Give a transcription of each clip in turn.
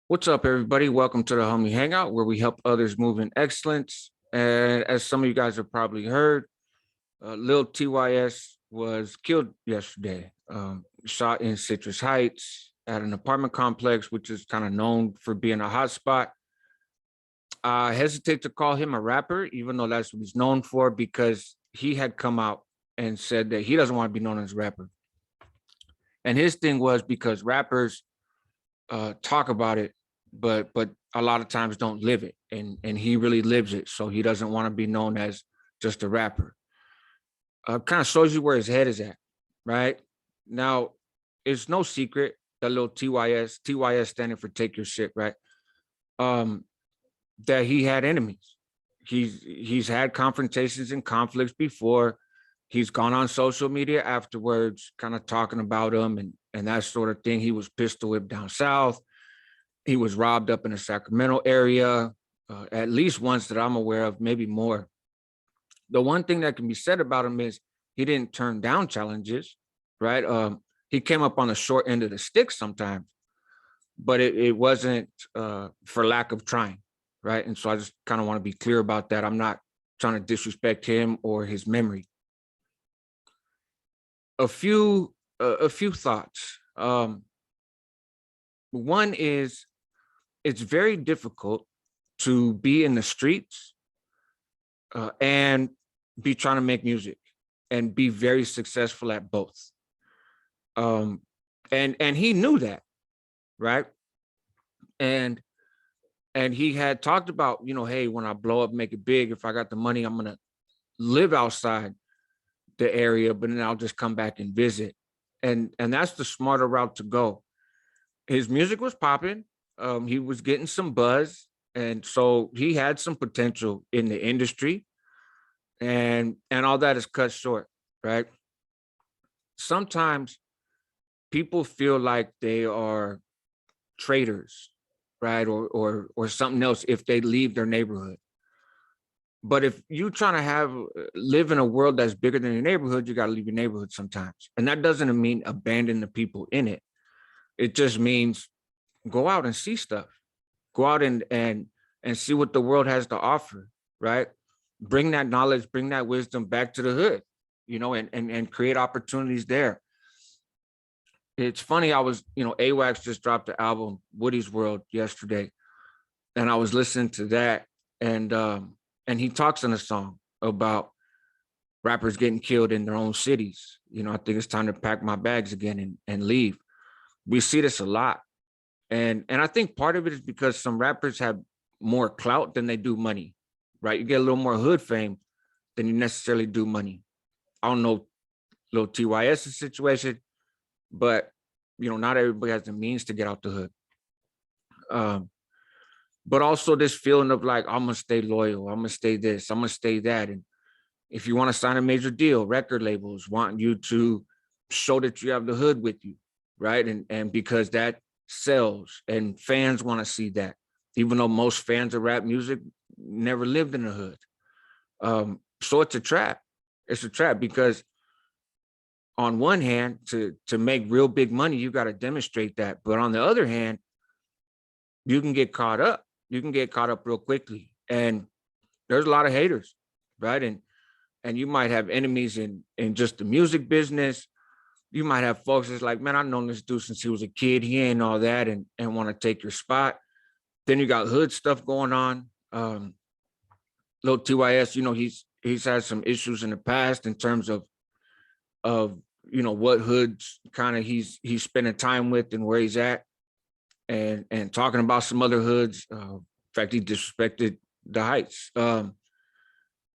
What's up, everybody? Welcome to the Homie Hangout, where we help others move in excellence. And as some of you guys have probably heard, Lil TYS was killed yesterday, shot in Citrus Heights at an apartment complex, which is kind of known for being a hot spot. I hesitate to call him a rapper, even though that's what he's known for, because he had come out and said that he doesn't want to be known as a rapper. And his thing was because rappers talk about it, but a lot of times don't live it, and he really lives it. So he doesn't want to be known as just a rapper. Kind of shows you where his head is at, right? Now, it's no secret that little TYS standing for take your shit, right? Um, that he had enemies. He's had confrontations and conflicts before. He's gone on social media afterwards, kind of talking about him and that sort of thing. He was pistol whipped down south. He was robbed up in the Sacramento area, at least once that I'm aware of, maybe more. The one thing that can be said about him is he didn't turn down challenges, right? He came up on the short end of the stick sometimes, but it wasn't for lack of trying, right? And so I just kind of want to be clear about that. I'm not trying to disrespect him or his memory. A few thoughts. One is it's very difficult to be in the streets and be trying to make music and be very successful at both. Um, and he knew that, right? And and he had talked about, hey, when I blow up, make it big. If I got the money, I'm gonna live outside the area, but then I'll just come back and visit. And that's the smarter route to go. His music was popping. He was getting some buzz, and so he had some potential in the industry, and all that is cut short, right? Sometimes people feel like they are traitors, right, or something else if they leave their neighborhood. But if you trying to have live in a world that's bigger than your neighborhood, you got to leave your neighborhood sometimes, and that doesn't mean abandon the people in it. It just means go out and see stuff. Go out and see what the world has to offer, right? Bring that knowledge, bring that wisdom back to the hood, and create opportunities there. It's funny, I was, AWAX just dropped the album Woody's World yesterday, and I was listening to that, and he talks in a song about rappers getting killed in their own cities. I think it's time to pack my bags again and leave. We see this a lot. And I think part of it is because some rappers have more clout than they do money, right? You get a little more hood fame than you necessarily do money. I don't know little TYS's situation, but not everybody has the means to get out the hood. Um, but also this feeling of like, I'm gonna stay loyal, I'm gonna stay this, I'm gonna stay that. And if you want to sign a major deal, record labels want you to show that you have the hood with you, right? And because that sells and fans want to see that, even though most fans of rap music never lived in the hood. So it's a trap. It's a trap because on one hand, to make real big money, you got to demonstrate that. But on the other hand, you can get caught up. You can get caught up real quickly. And there's a lot of haters, right? And you might have enemies in just the music business. You might have folks that's like, man, I've known this dude since he was a kid. He ain't all that and want to take your spot. Then you got hood stuff going on. Lil TYS, he's had some issues in the past in terms of what hoods kind of he's spending time with and where he's at, and talking about some other hoods. In fact, he disrespected the Heights. So,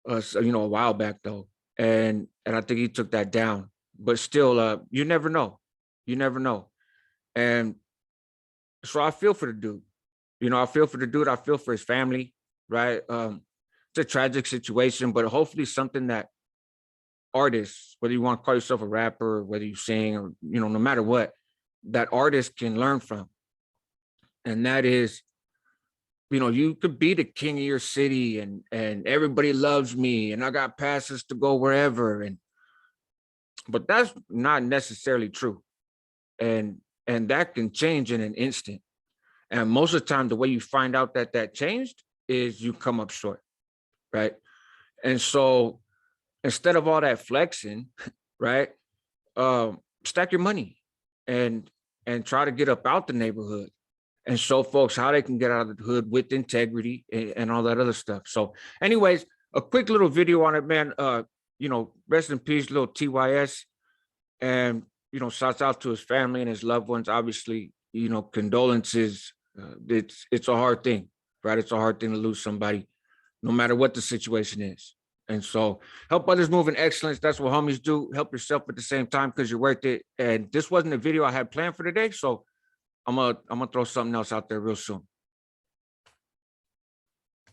a while back though, and I think he took that down. But still, you never know. You never know. And so I feel for the dude. I feel for the dude. I feel for his family, right? It's a tragic situation, but hopefully something that artists, whether you want to call yourself a rapper, whether you sing, or no matter what, that artists can learn from. And that is, you could be the king of your city and everybody loves me and I got passes to go wherever. But that's not necessarily true. And that can change in an instant. And most of the time, the way you find out that that changed is you come up short, right? And so instead of all that flexing, right, stack your money and try to get up out the neighborhood and show folks how they can get out of the hood with integrity and all that other stuff. So, anyways, a quick little video on it, man. Rest in peace, Lul TYS, and shouts out to his family and his loved ones. Obviously, condolences. It's a hard thing, right? It's a hard thing to lose somebody, no matter what the situation is. And so, help others move in excellence. That's what homies do. Help yourself at the same time because you're worth it. And this wasn't a video I had planned for today, so I'm gonna throw something else out there real soon.